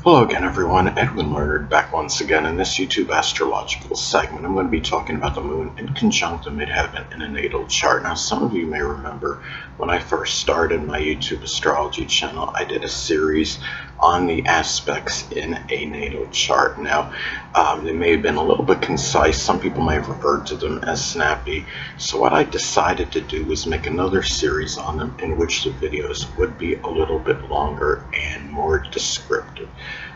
Hello again, everyone. Edwin Learnard back once again in this YouTube astrological segment. I'm going to be talking about the moon in conjunct the midheaven in a natal chart. Now, some of you may remember when I first started my YouTube astrology channel, I did a series on the aspects in a natal chart. Now, they may have been a little bit concise. Some people may have referred to them as snappy. So what I decided to do was make another series on them in which the videos would be a little bit longer and more descriptive.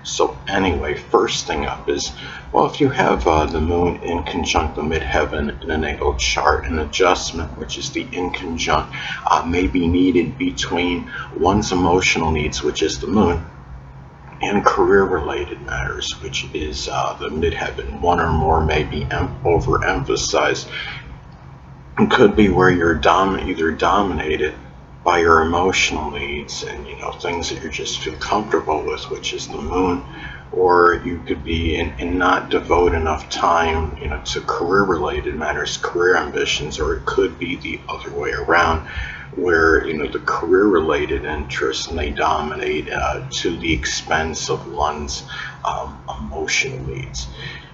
So anyway, first thing up is, well, if you have the moon in conjunct the midheaven in a natal chart, an adjustment, which is the inconjunct, may be needed between one's emotional needs, which is the moon, and career-related matters, which is the midheaven. One or more may be overemphasized. It could be where you're either dominated by your emotional needs and things that you just feel comfortable with, which is the moon, or you could be and not devote enough time to career-related matters, career ambitions, or it could be the other way around, where the career-related interests may dominate to the expense of one's emotional needs.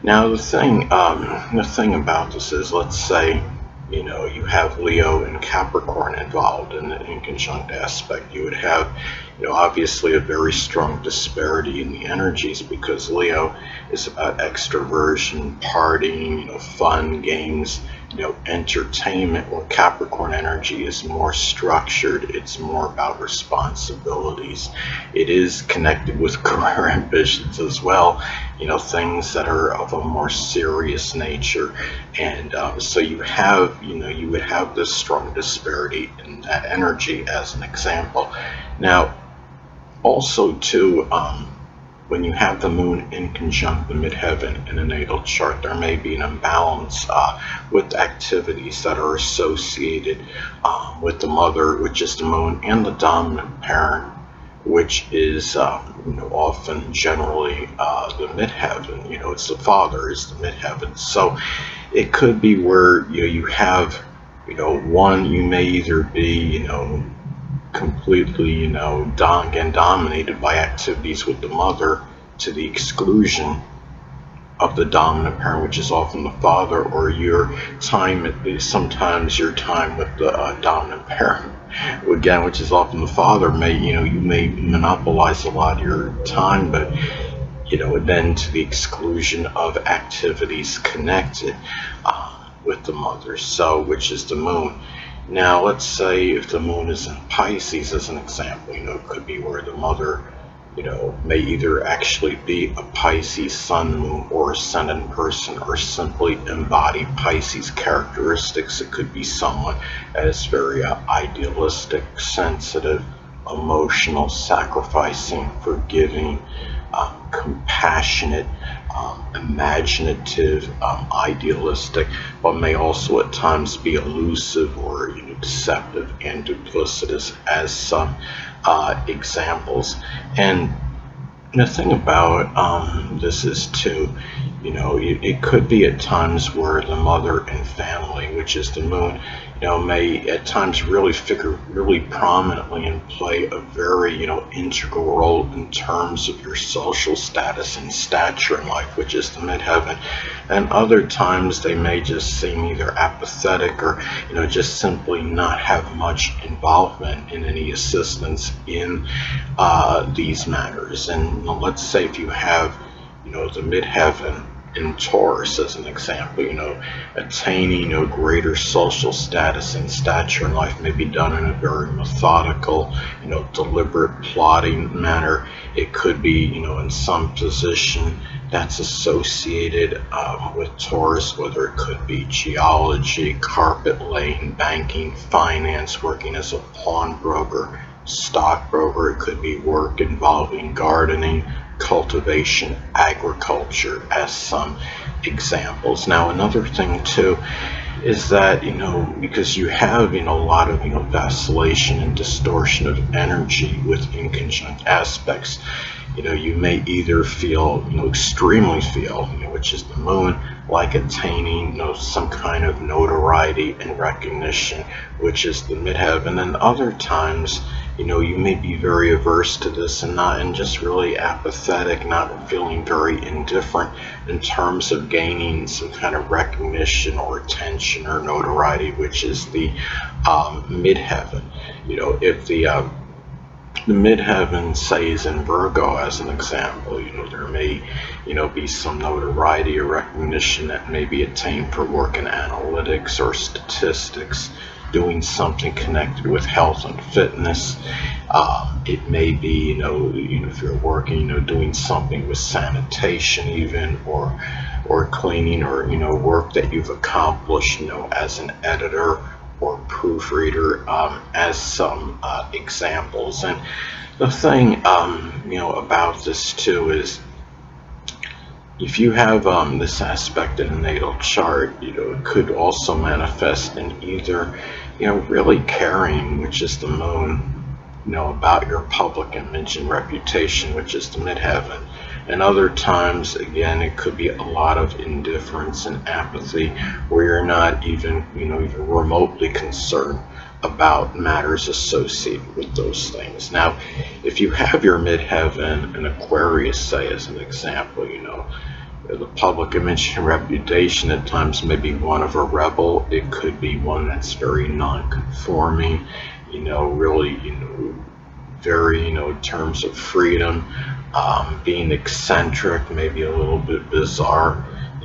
Now, the thing about this is, let's say you have Leo and Capricorn involved in the inconjunct aspect. You would have, obviously a very strong disparity in the energies, because Leo is about extroversion, partying, fun, games, entertainment, where Capricorn energy is more structured. It's more about responsibilities. It is connected with career ambitions as well, things that are of a more serious nature. And so you would have this strong disparity in that energy as an example. Now, also too, when you have the moon in conjunct the midheaven in a natal chart, there may be an imbalance with activities that are associated with the mother, which is the moon, and the dominant parent, which is often generally the midheaven. It's the father is the midheaven. So it could be where you have one, you may either be completely dominated by activities with the mother to the exclusion of the dominant parent, which is often the father, or sometimes your time with the dominant parent, again, which is often the father, may you may monopolize a lot of your time, but then to the exclusion of activities connected with the mother, so which is the moon. Now, let's say if the moon is in Pisces as an example, it could be where the mother may either actually be a Pisces sun, moon, or ascendant person, or simply embody Pisces characteristics. It could be someone that is very idealistic, sensitive, emotional, sacrificing, forgiving, compassionate, imaginative, idealistic, but may also at times be elusive or deceptive and duplicitous, as some examples. And the thing about this is too, it could be at times where the mother and family, which is the moon, may at times really figure really prominently and play a very, integral role in terms of your social status and stature in life, which is the midheaven. And other times they may just seem either apathetic or, just simply not have much involvement in any assistance in these matters. And let's say if you have, the midheaven in Taurus as an example, attaining greater social status and stature in life may be done in a very methodical, deliberate, plotting manner. It could be, in some position that's associated with Taurus, whether it could be geology, carpet laying, banking, finance, working as a pawnbroker, stockbroker. It could be work involving gardening, cultivation, agriculture, as some examples. Now, another thing too is that because you have a lot of vacillation and distortion of energy with inconjunct aspects, You may either feel, extremely feel, which is the moon, like attaining, some kind of notoriety and recognition, which is the midheaven. And other times, you may be very averse to this and just really apathetic, not feeling very indifferent in terms of gaining some kind of recognition or attention or notoriety, which is the midheaven. If the midheaven, say, is in Virgo, as an example, there may, be some notoriety or recognition that may be attained for work in analytics or statistics, doing something connected with health and fitness. It may be, if you're working, doing something with sanitation even, or cleaning, or, work that you've accomplished, as an editor or proofreader, as some examples. And the thing, about this too is, if you have this aspect in a natal chart, it could also manifest in either, really caring, which is the moon, about your public image and reputation, which is the midheaven. And other times, again, it could be a lot of indifference and apathy, where you're not even, even remotely concerned about matters associated with those things. Now, if you have your midheaven in Aquarius, say, as an example, the public image and reputation at times may be one of a rebel. It could be one that's very non-conforming, really, very, in terms of freedom, being eccentric, maybe a little bit bizarre.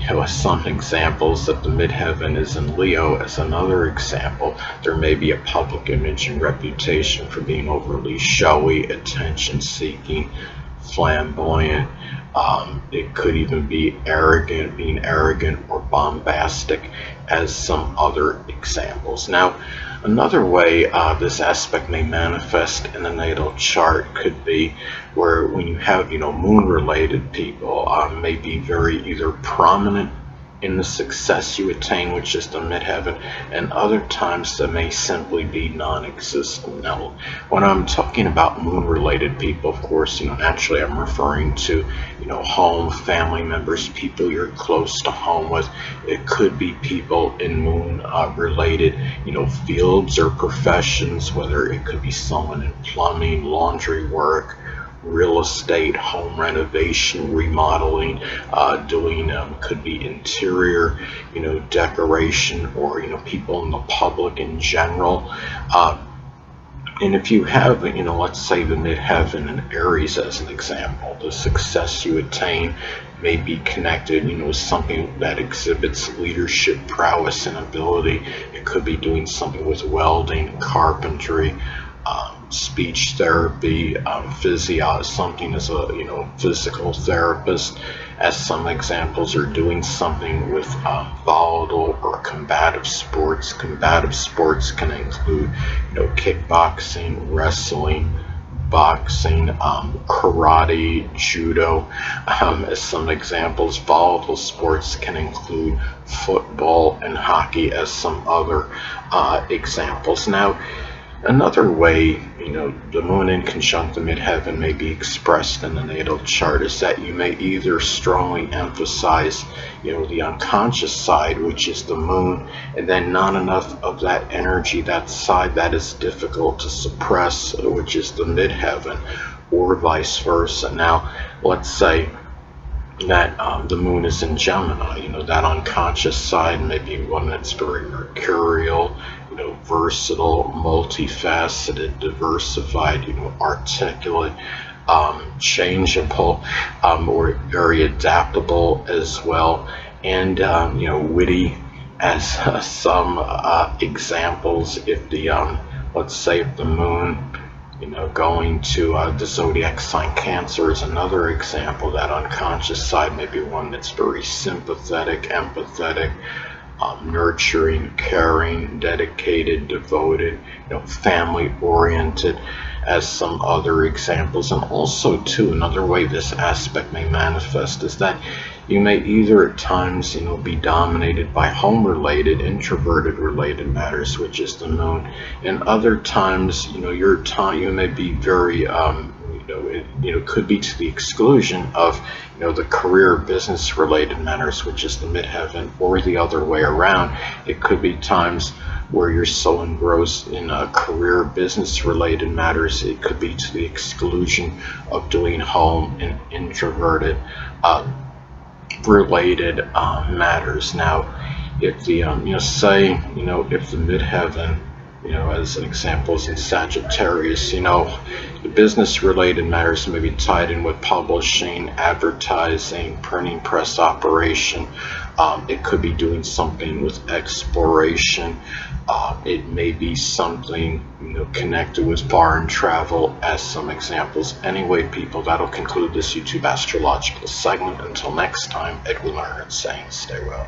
As some examples, that the midheaven is in Leo, as another example, there may be a public image and reputation for being overly showy, attention-seeking, flamboyant. It could even be being arrogant or bombastic, as some other examples. Now, another way this aspect may manifest in a natal chart could be where, when you have, moon-related people, may be very either prominent in the success you attain, which is the midheaven, and other times that may simply be non-existent. Now, when I'm talking about moon-related people, of course, naturally I'm referring to, home, family members, people you're close to home with. It could be people in moon-related, fields or professions, whether it could be someone in plumbing, laundry work, real estate, home renovation, remodeling, doing, could be interior, decoration, or, people in the public in general. And if you have, let's say the midheaven in Aries as an example, the success you attain may be connected, with something that exhibits leadership, prowess, and ability. It could be doing something with welding, carpentry, speech therapy, something as a, physical therapist, as some examples, are doing something with volatile or combative sports. Combative sports can include, kickboxing, wrestling, boxing, karate, judo, as some examples. Volatile sports can include football and hockey, as some other examples. Now, another way, the moon in conjunct the midheaven may be expressed in the natal chart is that you may either strongly emphasize, the unconscious side, which is the moon, and then not enough of that energy, that side that is difficult to suppress, which is the midheaven, or vice versa. Now, let's say that the moon is in Gemini, that unconscious side may be one that's very mercurial, versatile, multifaceted, diversified, articulate, changeable, or very adaptable as well, and witty, as some examples. If the let's say if the moon, going to the zodiac sign Cancer is another example. That unconscious side may be one that's very sympathetic, empathetic, nurturing, caring, dedicated, devoted, family oriented, as some other examples. And also too, another way this aspect may manifest is that you may either at times, be dominated by home-related, introverted-related matters, which is the moon, and other times, you may be very, it could be to the exclusion of the career business related matters, which is the midheaven, or the other way around. It could be times where you're so engrossed in career business related matters, it could be to the exclusion of doing home and introverted related matters. Now, if the say if the midheaven, as an example, is in Sagittarius, the business related matters may be tied in with publishing, advertising, printing press operation. It could be doing something with exploration. It may be something connected with foreign travel, as some examples. Anyway, people, that'll conclude this YouTube astrological segment. Until next time, Edwin Learnard saying stay well.